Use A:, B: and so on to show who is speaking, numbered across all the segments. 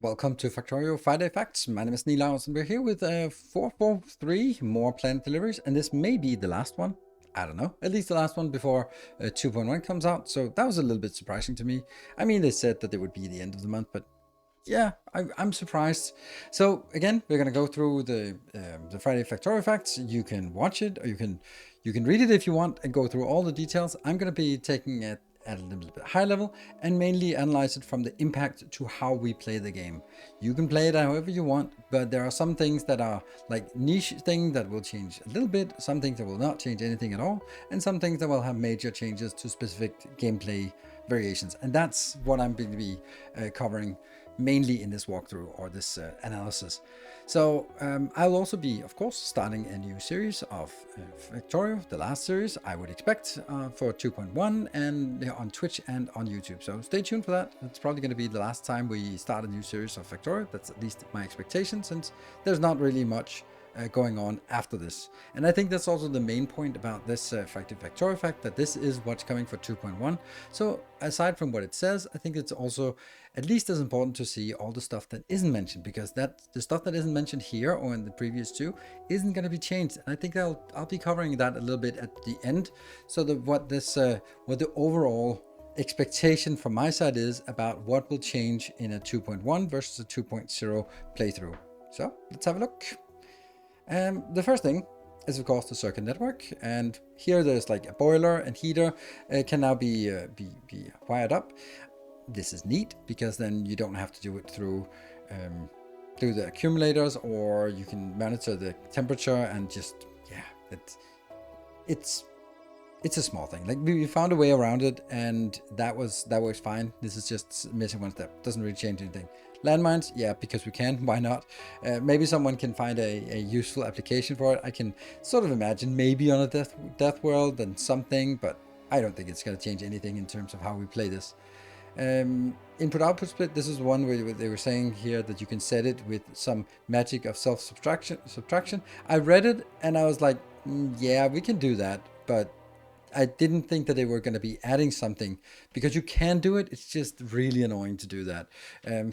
A: Welcome to Factorio Friday Facts. My name is Nilaus and we're here with 443 more planet deliveries, and this may be the last one. I don't know, at least the last one before 2.1 comes out, so that was a little bit surprising to me. I mean, they said that it would be the end of the month, but yeah, I'm surprised. So again, we're gonna go through the Friday Factorio Facts. You can watch it, or you can read it if you want and go through all the details. I'm gonna be taking it at a little bit high level and mainly analyze it from the impact to how we play the game. You can play it however you want, but there are some things that are like niche thing that will change a little bit, some things that will not change anything at all, and some things that will have major changes to specific gameplay variations. And that's what I'm going to be covering mainly in this walkthrough or this analysis. So I'll also be, of course, starting a new series of Factorio, the last series I would expect for 2.1 and on Twitch and on YouTube. So stay tuned for that. It's probably going to be the last time we start a new series of Factorio. That's at least my expectation, since there's not really much going on after this. And I think that's also the main point about this Factorio fact, that this is what's coming for 2.1. So aside from what it says, I think it's also at least as important to see all the stuff that isn't mentioned, because the stuff that isn't mentioned here or in the previous two isn't going to be changed. And I think I'll be covering that a little bit at the end, so that what the overall expectation from my side is about what will change in a 2.1 versus a 2.0 playthrough. So let's have a look. The first thing is, of course, the circuit network, and here there's like a boiler and heater can now be wired up. This is neat because then you don't have to do it through the accumulators, or you can monitor the temperature and just, yeah, it's a small thing. Like, we found a way around it, and that works fine. This is just missing one step. Doesn't really change anything. Landmines, yeah, because we can. Why not? Maybe someone can find a useful application for it. I can sort of imagine maybe on a death world and something, but I don't think it's going to change anything in terms of how we play this. Input-output split, this is one where they were saying here that you can set it with some magic of subtraction. I read it and I was like, yeah, we can do that, but I didn't think that they were going to be adding something, because you can do it. It's just really annoying to do that.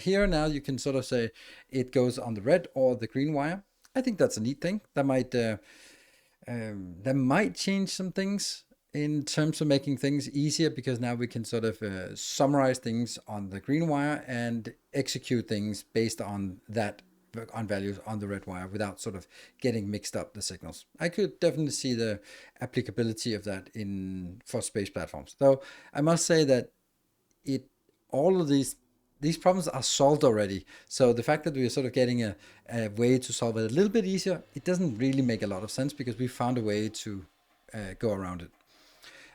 A: Here now you can sort of say it goes on the red or the green wire. I think that's a neat thing. That might change some things in terms of making things easier, because now we can sort of summarize things on the green wire and execute things based on that, on values on the red wire, without sort of getting mixed up the signals. I could definitely see the applicability of that for space platforms. Though I must say that all of these problems are solved already. So the fact that we're sort of getting a way to solve it a little bit easier, it doesn't really make a lot of sense, because we found a way to go around it.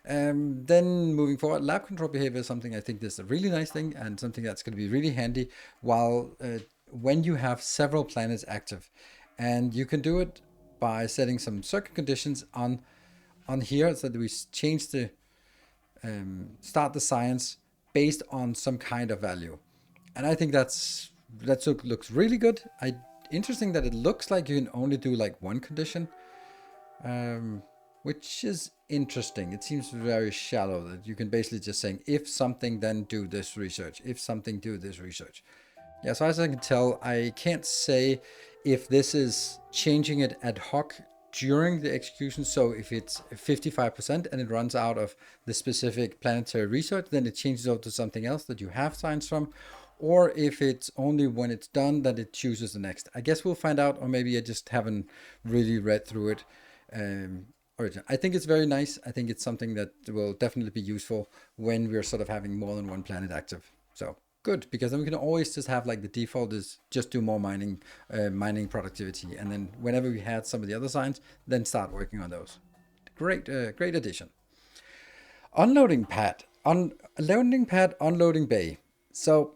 A: Then moving forward, lab control behavior is something I think is a really nice thing, and something that's going to be really handy when you have several planets active. And you can do it by setting some circuit conditions on here, so that we change the start the science based on some kind of value. And I think that looks really good. Interesting that it looks like you can only do like one condition, which is interesting. It seems very shallow, that you can basically just saying, if something, then do this research. If something, do this research. Yeah, so as I can tell, I can't say if this is changing it ad hoc during the execution. So if it's 55% and it runs out of the specific planetary research, then it changes over to something else that you have science from. Or if it's only when it's done that it chooses the next. I guess we'll find out, or maybe I just haven't really read through it. I think it's very nice. I think it's something that will definitely be useful when we're sort of having more than one planet active. So good, because then we can always just have, like, the default is just do more mining productivity, and then whenever we had some of the other signs, then start working on those. Great addition. Unloading pad, unloading bay. So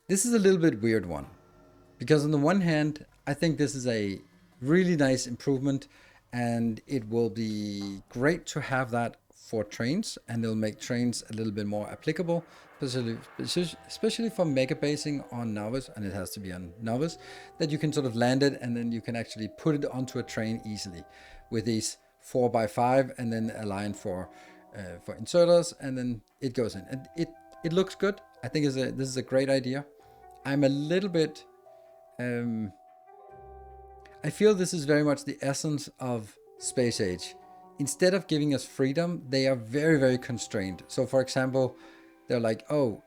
A: this is a little bit weird one, because on the one hand, I think this is a really nice improvement, and it will be great to have that for trains, and it'll make trains a little bit more applicable, especially for mega basing on Novus, and it has to be on Novus, that you can sort of land it and then you can actually put it onto a train easily with these 4x5, and then a line for inserters, and then it goes in, and it looks good. I think this is a great idea. I'm a little bit, I feel this is very much the essence of Space Age. Instead of giving us freedom, they are very, very constrained. So, for example, they're like, oh,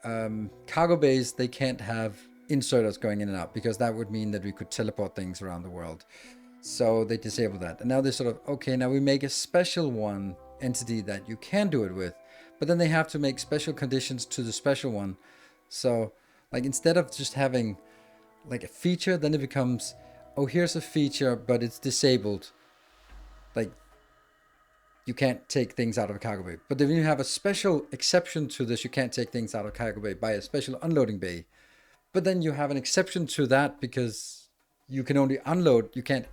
A: cargo bays, they can't have inserters going in and out because that would mean that we could teleport things around the world. So they disable that. And now they sort of, okay, now we make a special one entity that you can do it with. But then they have to make special conditions to the special one. So, like, instead of just having like a feature, then it becomes, oh, here's a feature, but it's disabled. Like, you can't take things out of a cargo bay. But then you have a special exception to this, you can't take things out of cargo bay by a special unloading bay. But then you have an exception to that because you can only unload, you can't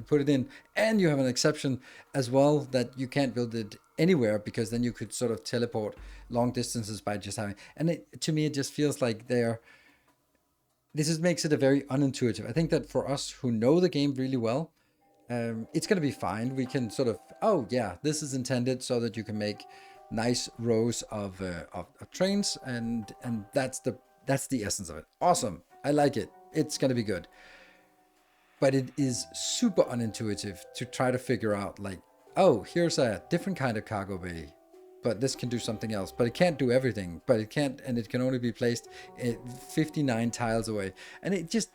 A: put it in. And you have an exception as well that you can't build it anywhere because then you could sort of teleport long distances by just having, and to me, it just feels like makes it a very unintuitive. I think that for us who know the game really well, it's going to be fine. We can sort of, oh yeah, this is intended so that you can make nice rows of trains, and that's the essence of it. Awesome, I like it. It's going to be good. But it is super unintuitive to try to figure out, like, oh, here's a different kind of cargo bay, but this can do something else. But it can't do everything. But it can't, and it can only be placed 59 tiles away. And it just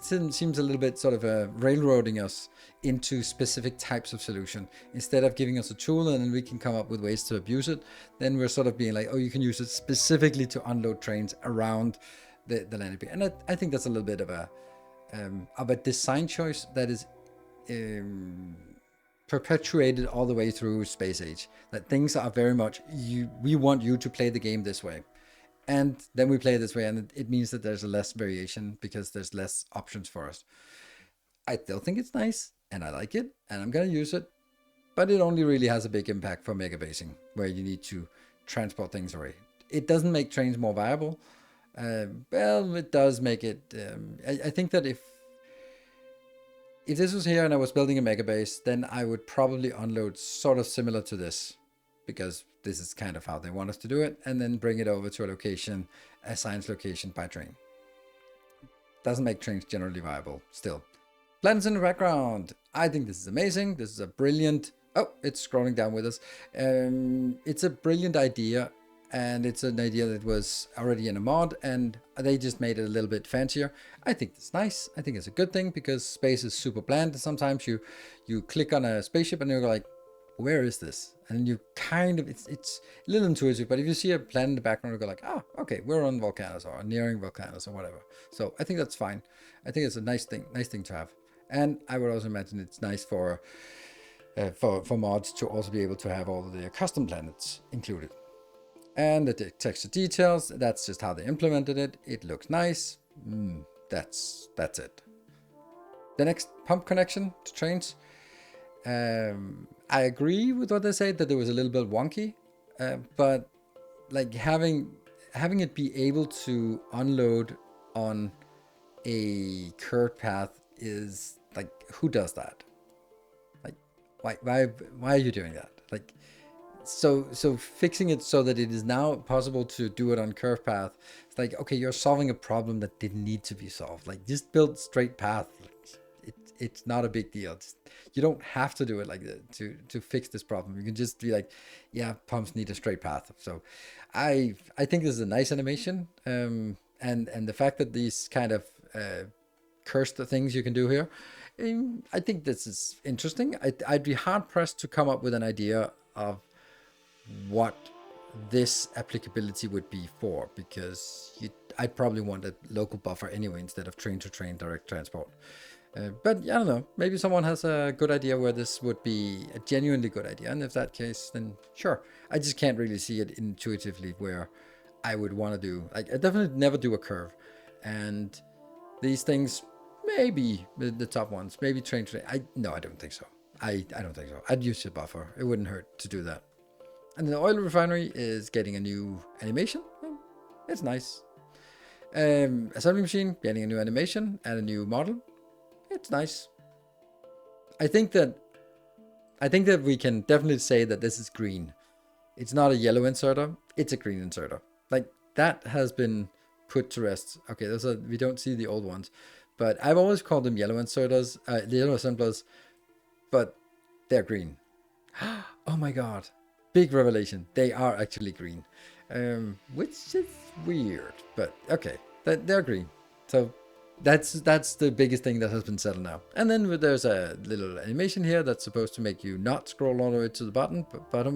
A: seems a little bit sort of railroading us into specific types of solution instead of giving us a tool and then we can come up with ways to abuse it. Then we're sort of being like, oh, you can use it specifically to unload trains around the landing bay. And I think that's a little bit of a design choice that is perpetuated all the way through Space Age. That things are very much, we want you to play the game this way. And then we play it this way, and it means that there's less variation because there's less options for us. I still think it's nice, and I like it, and I'm going to use it, but it only really has a big impact for mega basing, where you need to transport things away. It doesn't make trains more viable. Well, it does make it. I think that if this was here and I was building a mega base, then I would probably unload sort of similar to this, because this is kind of how they want us to do it, and then bring it over to a science location by train. Doesn't make trains generally viable still. Planets in the background. I think this is amazing. This is a brilliant, oh, it's scrolling down with us. It's a brilliant idea, and it's an idea that was already in a mod, and they just made it a little bit fancier. I think it's nice. I think it's a good thing, because space is super bland, and sometimes you click on a spaceship and you're like, where is this? And you kind of, it's a little intuitive, but if you see a planet in the background, you go like, ah, okay, we're on Volcanus or nearing Volcanus or whatever. So I think that's fine. I think it's a nice thing to have. And I would also imagine it's nice for mods to also be able to have all of their custom planets included. And the texture details, that's just how they implemented it. It looks nice. That's it. The next pump connection to trains. I agree with what they say, that it was a little bit wonky, but like having it be able to unload on a curved path is like, who does that? Like, why are you doing that? Like, so fixing it so that it is now possible to do it on curved path. It's like, okay, you're solving a problem that didn't need to be solved. Like, just build straight path. It's not a big deal. You don't have to do it like that to fix this problem. You can just be like, yeah, pumps need a straight path. So I think this is a nice animation. And the fact that these kind of cursed things you can do here, I think this is interesting. I'd be hard pressed to come up with an idea of what this applicability would be for, because I'd probably want a local buffer anyway instead of train-to-train direct transport. But I don't know, maybe someone has a good idea where this would be a genuinely good idea, and if that case, then sure. I just can't really see it intuitively where I would want to do, like, I definitely never do a curve, and these things, maybe the top ones, maybe train. No, I don't think so. I don't think so. I'd use a buffer. It wouldn't hurt to do that. And the oil refinery is getting a new animation. It's nice. Assembly machine getting a new animation and a new model. It's nice. I think that we can definitely say that this is green. It's not a yellow inserter. It's a green inserter. Like, that has been put to rest. Okay, we don't see the old ones, but I've always called them yellow inserters, the yellow assemblers, but they're green. Oh my god, big revelation, they are actually green, which is weird, but okay, they're green. So that's the biggest thing that has been settled now. And then there's a little animation here that's supposed to make you not scroll all the way to the bottom,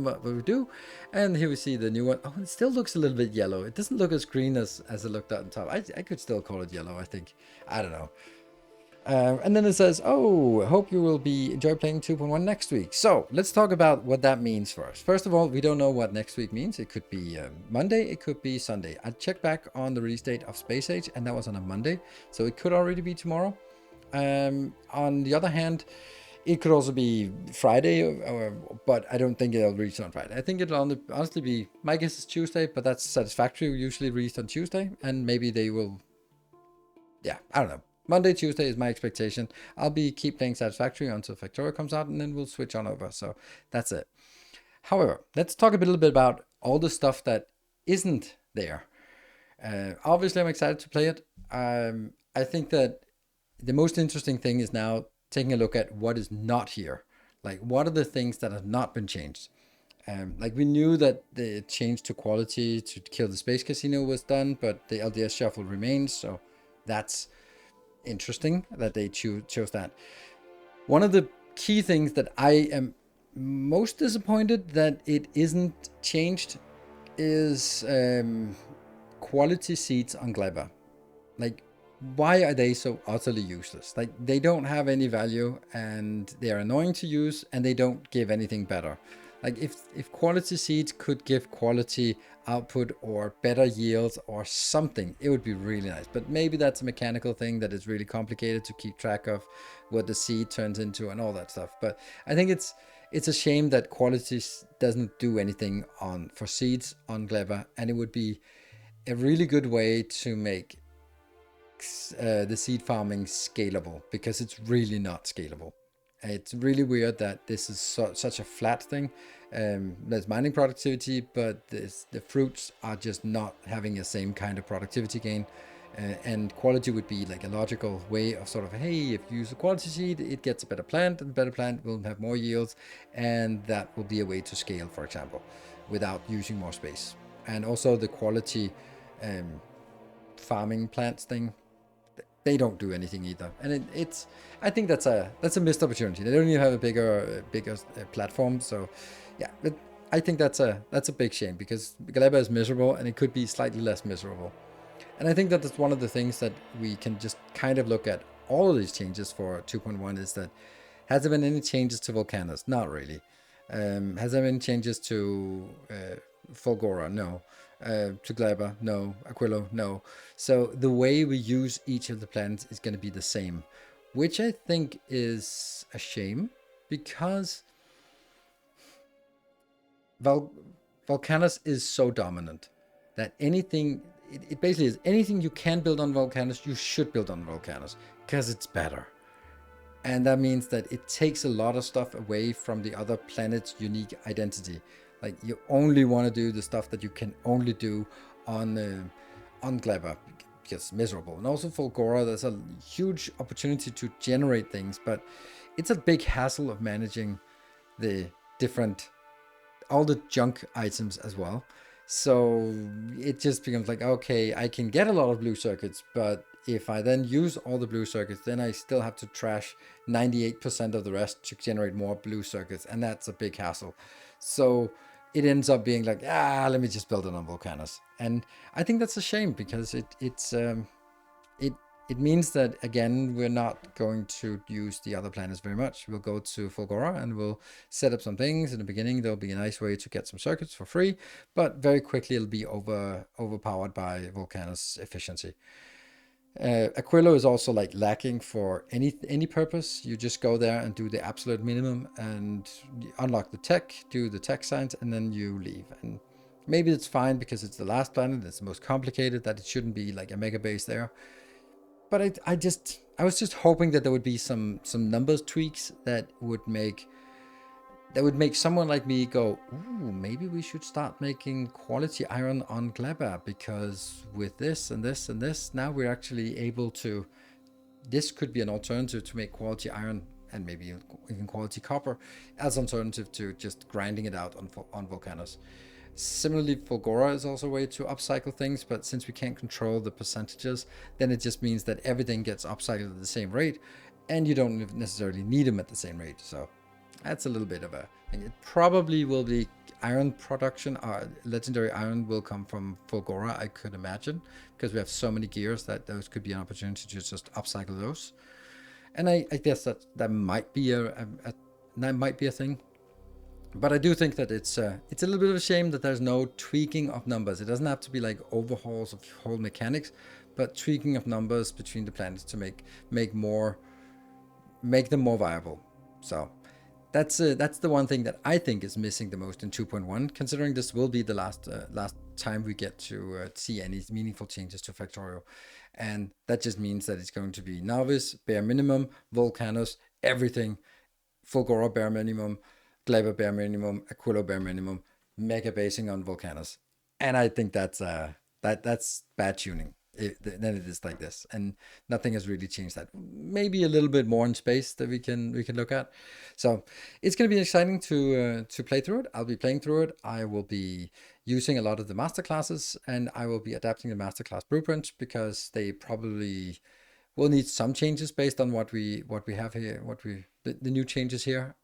A: but we do. And here we see the new one. Oh, it still looks a little bit yellow. It doesn't look as green as it looked at the top. I could still call it yellow, I think. I don't know. And then it says, oh, I hope you will enjoy playing 2.1 next week. So let's talk about what that means first. First of all, we don't know what next week means. It could be Monday, it could be Sunday. I checked back on the release date of Space Age, and that was on a Monday. So it could already be tomorrow. On the other hand, it could also be Friday, but I don't think it'll reach on Friday. I think it'll honestly be, my guess is Tuesday, but that's Satisfactory, usually released on Tuesday, and maybe they will, yeah, I don't know. Monday, Tuesday is my expectation. I'll keep playing Satisfactory until Factorio comes out, and then we'll switch on over. So that's it. However, let's talk a little bit about all the stuff that isn't there. Obviously, I'm excited to play it. I think that the most interesting thing is now taking a look at what is not here. Like, what are the things that have not been changed? Like, we knew that the change to quality to kill the space casino was done, but the LDS shuffle remains. So that's interesting that they chose that. One of the key things that I am most disappointed that it isn't changed is quality seeds on Gleba. Like, why are they so utterly useless? Like, they don't have any value, and they're annoying to use, and they don't give anything better. Like, if quality seeds could give quality output or better yields or something, it would be really nice. But maybe that's a mechanical thing that is really complicated to keep track of what the seed turns into and all that stuff. But I think it's a shame that quality doesn't do anything for seeds on Gleba, and it would be a really good way to make the seed farming scalable, because it's really not scalable. It's really weird that this is such a flat thing. There's mining productivity, but the fruits are just not having the same kind of productivity gain. And quality would be like a logical way of sort of, hey, if you use a quality seed, it gets a better plant, and the better plant will have more yields, and that will be a way to scale, for example, without using more space. And also the quality farming plants thing, they don't do anything either, and I think that's a missed opportunity. They don't even have a bigger platform, so yeah. But I think that's a big shame, because Gleba is miserable, and it could be slightly less miserable. And I think that that's one of the things that we can just kind of look at all of these changes for 2.1 is that, has there been any changes to Volcanus? Not really. Has there been changes to Fulgora? No. To Gleba? No. Aquilo? No. So the way we use each of the planets is going to be the same, which I think is a shame, because Volcanus is so dominant that anything, it basically is anything you can build on Volcanus, you should build on Volcanus, because it's better. And that means that it takes a lot of stuff away from the other planet's unique identity. Like, you only want to do the stuff that you can only do on Gleba, because it's miserable. And also Fulgora, there's a huge opportunity to generate things, but it's a big hassle of managing all the junk items as well. So it just becomes like, okay, I can get a lot of blue circuits, but if I then use all the blue circuits, then I still have to trash 98% of the rest to generate more blue circuits, and that's a big hassle. So it ends up being like, let me just build it on Volcanus. And I think that's a shame, because it means that, again, we're not going to use the other planets very much. We'll go to Fulgora and we'll set up some things. In the beginning, there'll be a nice way to get some circuits for free, but very quickly it'll be overpowered by Volcanus efficiency. Aquilo is also like lacking for any purpose. You just go there and do the absolute minimum and unlock the tech, do the tech science, and then you leave. And maybe it's fine because it's the last planet, it's the most complicated, that it shouldn't be like a mega base there. But I was just hoping that there would be some numbers tweaks that would make that would make someone like me go, ooh, maybe we should start making quality iron on Gleba, because with this and this and this, now we're actually able to, this could be an alternative to make quality iron and maybe even quality copper as alternative to just grinding it out on volcanoes. Similarly, Fulgora is also a way to upcycle things, but since we can't control the percentages, then it just means that everything gets upcycled at the same rate, and you don't necessarily need them at the same rate. So that's a little bit of a thing. It probably will be iron production. Legendary iron will come from Fulgora, I could imagine, because we have so many gears that those could be an opportunity to just upcycle those. And I guess that might be a thing. But I do think that it's a little bit of a shame that there's no tweaking of numbers. It doesn't have to be like overhauls of whole mechanics, but tweaking of numbers between the planets to make them more viable. So that's the one thing that I think is missing the most in 2.1, considering this will be the last time we get to see any meaningful changes to Factorio. And that just means that it's going to be Novice, bare minimum, Volcanos, everything, Fulgora bare minimum, Gleba bare minimum, Aquilo bare minimum, mega basing on Volcanos. And I think that's bad tuning. Then it is like this, and nothing has really changed that. Maybe a little bit more in space that we can look at. So it's going to be exciting to play through it. I'll be playing through it. I will be using a lot of the master classes, and I will be adapting the master class blueprints because they probably will need some changes based on what we have here, the new changes here.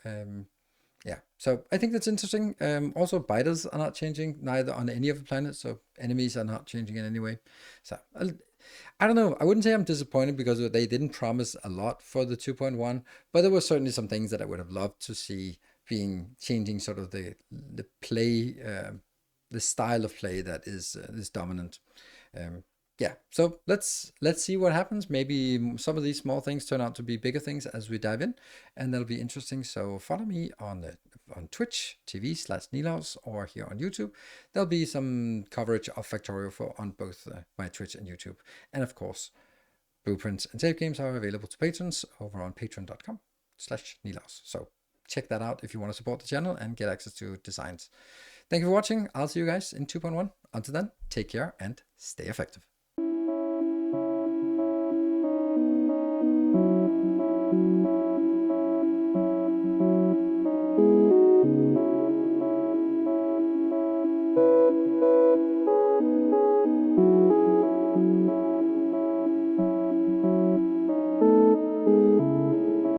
A: Yeah, so I think that's interesting. Also, biters are not changing neither on any of the planets, so enemies are not changing in any way. So I don't know. I wouldn't say I'm disappointed because they didn't promise a lot for the 2.1, but there were certainly some things that I would have loved to see changing sort of the play, the style of play that is dominant. Yeah, so let's see what happens. Maybe some of these small things turn out to be bigger things as we dive in, and that'll be interesting. So follow me on Twitch TV/Nilaus or here on YouTube. There'll be some coverage of Factorio on both my Twitch and YouTube, and of course, blueprints and save games are available to patrons over on patreon.com/Nilaus. So check that out if you want to support the channel and get access to designs. Thank you for watching. I'll see you guys in 2.1. Until then, take care and stay effective.